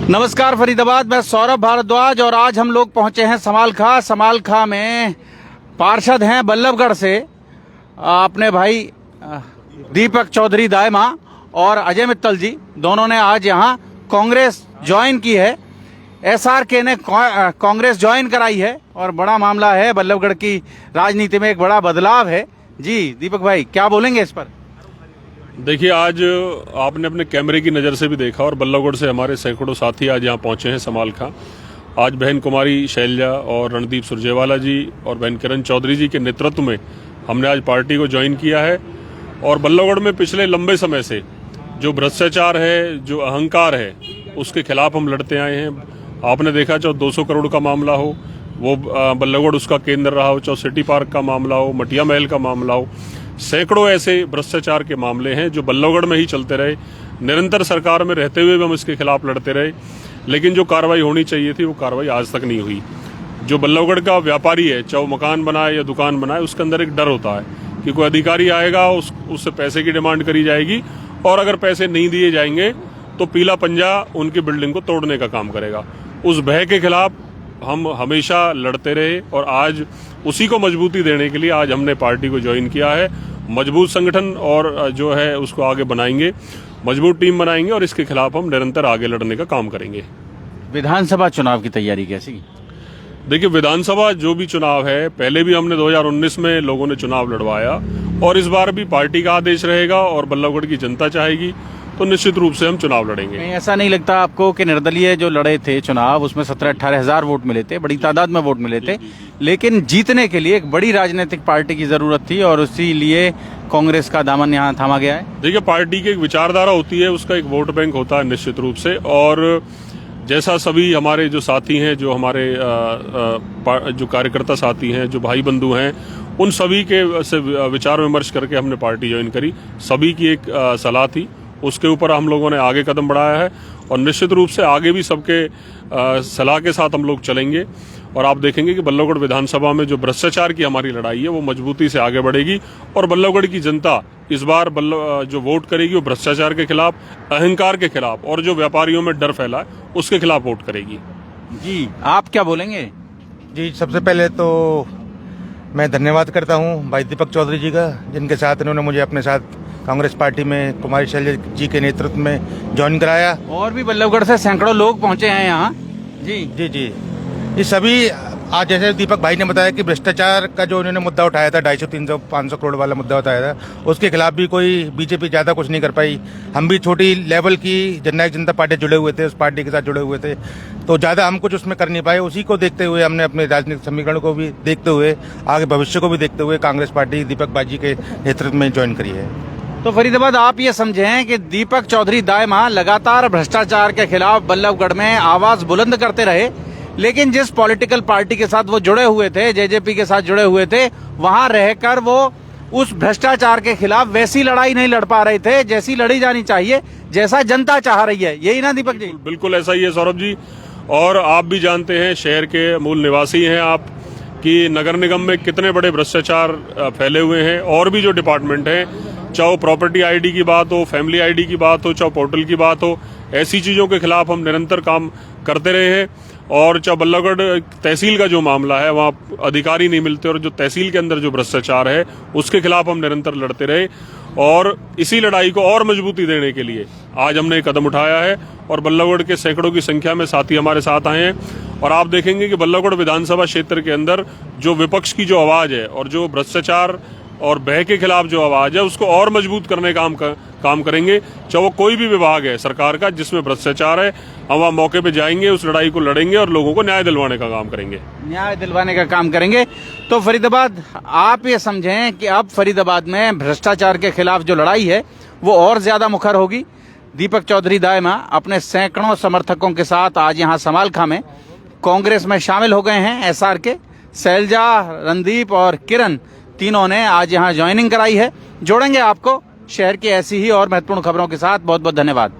नमस्कार फरीदाबाद, मैं सौरभ भारद्वाज और आज हम लोग पहुंचे हैं समालखा में पार्षद हैं बल्लभगढ़ से अपने भाई दीपक चौधरी दायमा और अजय मित्तल जी, दोनों ने आज यहां कांग्रेस ज्वाइन की है। एसआरके ने कांग्रेस ज्वाइन कराई है और बड़ा मामला है, बल्लभगढ़ की राजनीति में एक बड़ा बदलाव है। जी दीपक भाई, क्या बोलेंगे इस पर? देखिए, आज आपने अपने कैमरे की नज़र से भी देखा और बल्लभगढ़ से हमारे सैकड़ों साथी आज यहाँ पहुँचे हैं समालखा। आज बहन कुमारी शैलजा और रणदीप सुरजेवाला जी और बहन किरण चौधरी जी के नेतृत्व में हमने आज पार्टी को ज्वाइन किया है। और बल्लभगढ़ में पिछले लंबे समय से जो भ्रष्टाचार है, जो अहंकार है, उसके खिलाफ हम लड़ते आए हैं। आपने देखा, चाहे 200 करोड़ का मामला हो, वो बल्लभगढ़ उसका केंद्र रहा हो, चाहे सिटी पार्क का मामला हो, मटिया महल का मामला हो, सैकड़ों ऐसे भ्रष्टाचार के मामले हैं जो बल्लभगढ़ में ही चलते रहे। निरंतर सरकार में रहते हुए भी हम इसके खिलाफ लड़ते रहे, लेकिन जो कार्रवाई होनी चाहिए थी वो कार्रवाई आज तक नहीं हुई। जो बल्लभगढ़ का व्यापारी है, चाहे वो मकान बनाए या दुकान बनाए, उसके अंदर एक डर होता है कि कोई अधिकारी आएगा, उससे पैसे की डिमांड करी जाएगी और अगर पैसे नहीं दिए जाएंगे तो पीला पंजा उनकी बिल्डिंग को तोड़ने का काम करेगा। उस भय के खिलाफ हम हमेशा लड़ते रहे और आज उसी को मजबूती देने के लिए आज हमने पार्टी को ज्वाइन किया है। मजबूत संगठन और जो है उसको आगे बनाएंगे, मजबूत टीम बनाएंगे और इसके खिलाफ हम निरंतर आगे लड़ने का काम करेंगे। विधानसभा चुनाव की तैयारी कैसी? देखिए, विधानसभा जो भी चुनाव है, पहले भी हमने 2019 में लोगों ने चुनाव लड़वाया और इस बार भी पार्टी का आदेश रहेगा और बल्लभगढ़ की जनता चाहेगी तो निश्चित रूप से हम चुनाव लड़ेंगे। नहीं, ऐसा नहीं लगता आपको कि निर्दलीय जो लड़े थे चुनाव, उसमें 17-18 हजार वोट मिले थे, बड़ी तादाद में वोट मिले थे, लेकिन जीतने के लिए एक बड़ी राजनीतिक पार्टी की जरूरत थी और उसी लिए कांग्रेस का दामन यहाँ थामा गया है? देखिए, पार्टी की एक विचारधारा होती है, उसका एक वोट बैंक होता है निश्चित रूप से। और जैसा सभी हमारे जो साथी हैं, जो हमारे जो कार्यकर्ता साथी हैं, जो भाई बंधु हैं, उन सभी के से विचार विमर्श करके हमने पार्टी ज्वाइन करी। सभी की एक सलाह थी, उसके ऊपर हम लोगों ने आगे कदम बढ़ाया है और निश्चित रूप से आगे भी सबके सलाह के साथ हम लोग चलेंगे। और आप देखेंगे कि बल्लभगढ़ विधानसभा में जो भ्रष्टाचार की हमारी लड़ाई है वो मजबूती से आगे बढ़ेगी और बल्लभगढ़ की जनता इस बार जो वोट करेगी वो भ्रष्टाचार के खिलाफ, अहंकार के खिलाफ और जो व्यापारियों में डर फैला है उसके खिलाफ वोट करेगी। जी, आप क्या बोलेंगे? जी, सबसे पहले तो मैं धन्यवाद करता हूं भाई दीपक चौधरी जी का, जिनके साथ इन्होंने मुझे अपने साथ कांग्रेस पार्टी में कुमारी शैलजा जी के नेतृत्व में ज्वाइन कराया। और भी बल्लभगढ़ से सैकड़ों लोग पहुंचे हैं यहाँ। जी जी जी, ये सभी आज जैसे दीपक भाई ने बताया कि भ्रष्टाचार का जो उन्होंने मुद्दा उठाया था, 250, 300, 500 करोड़ वाला मुद्दा उठाया था, उसके खिलाफ भी कोई बीजेपी ज्यादा कुछ नहीं कर पाई। हम भी छोटी लेवल की जननायक जनता पार्टी जुड़े हुए थे, उस पार्टी के साथ जुड़े हुए थे, तो ज्यादा हम कुछ उसमें कर नहीं पाए। उसी को देखते हुए हमने अपने राजनीतिक समीकरण को भी देखते हुए, आगे भविष्य को भी देखते हुए कांग्रेस पार्टी दीपक भाई जी के नेतृत्व में ज्वाइन करी है। तो फरीदाबाद, आप ये समझें कि दीपक चौधरी दायमा लगातार भ्रष्टाचार के खिलाफ बल्लभगढ़ में आवाज बुलंद करते रहे, लेकिन जिस पॉलिटिकल पार्टी के साथ वो जुड़े हुए थे, जेजेपी के साथ जुड़े हुए थे, वहां रहकर वो उस भ्रष्टाचार के खिलाफ वैसी लड़ाई नहीं लड़ पा रहे थे जैसी लड़ी जानी चाहिए, जैसा जनता चाह रही है। यही ना दीपक जी? बिल्कुल ऐसा ही है सौरभ जी। और आप भी जानते हैं, शहर के मूल निवासी हैं आप, कि नगर निगम में कितने बड़े भ्रष्टाचार फैले हुए हैं। और भी जो डिपार्टमेंट हैं, चाहे वो प्रॉपर्टी आईडी की बात हो, फैमिली आईडी की बात हो, चाहे पोर्टल की बात हो, ऐसी चीजों के खिलाफ हम निरंतर काम करते रहे हैं। और चाहे बल्लभगढ़ तहसील का जो मामला है, वहाँ अधिकारी नहीं मिलते और जो तहसील के अंदर जो भ्रष्टाचार है उसके खिलाफ हम निरंतर लड़ते रहे। और इसी लड़ाई को और मजबूती देने के लिए आज हमने एक कदम उठाया है और बल्लभगढ़ के सैकड़ों की संख्या में साथी हमारे साथ आए हैं। और आप देखेंगे कि बल्लभगढ़ विधानसभा क्षेत्र के अंदर जो विपक्ष की जो आवाज है और जो भ्रष्टाचार और भय के खिलाफ जो आवाज है, उसको और मजबूत करने का काम करेंगे। चाहे वो कोई भी विभाग है सरकार का जिसमें भ्रष्टाचार है, हम वहाँ मौके पे जाएंगे, उस लड़ाई को लड़ेंगे और लोगों को न्याय दिलवाने का काम करेंगे। न्याय दिलवाने का काम करेंगे। तो फरीदाबाद, आप ये समझें कि अब फरीदाबाद में भ्रष्टाचार के खिलाफ जो लड़ाई है वो और ज्यादा मुखर होगी। दीपक चौधरी दायमा अपने सैकड़ों समर्थकों के साथ आज यहाँ समालखा में कांग्रेस में शामिल हो गए हैं। एसआरके, शैलजा, रणदीप और किरण, तीनों ने आज यहाँ ज्वाइनिंग कराई है। जोड़ेंगे आपको शहर की ऐसी ही और महत्वपूर्ण खबरों के साथ। बहुत बहुत धन्यवाद।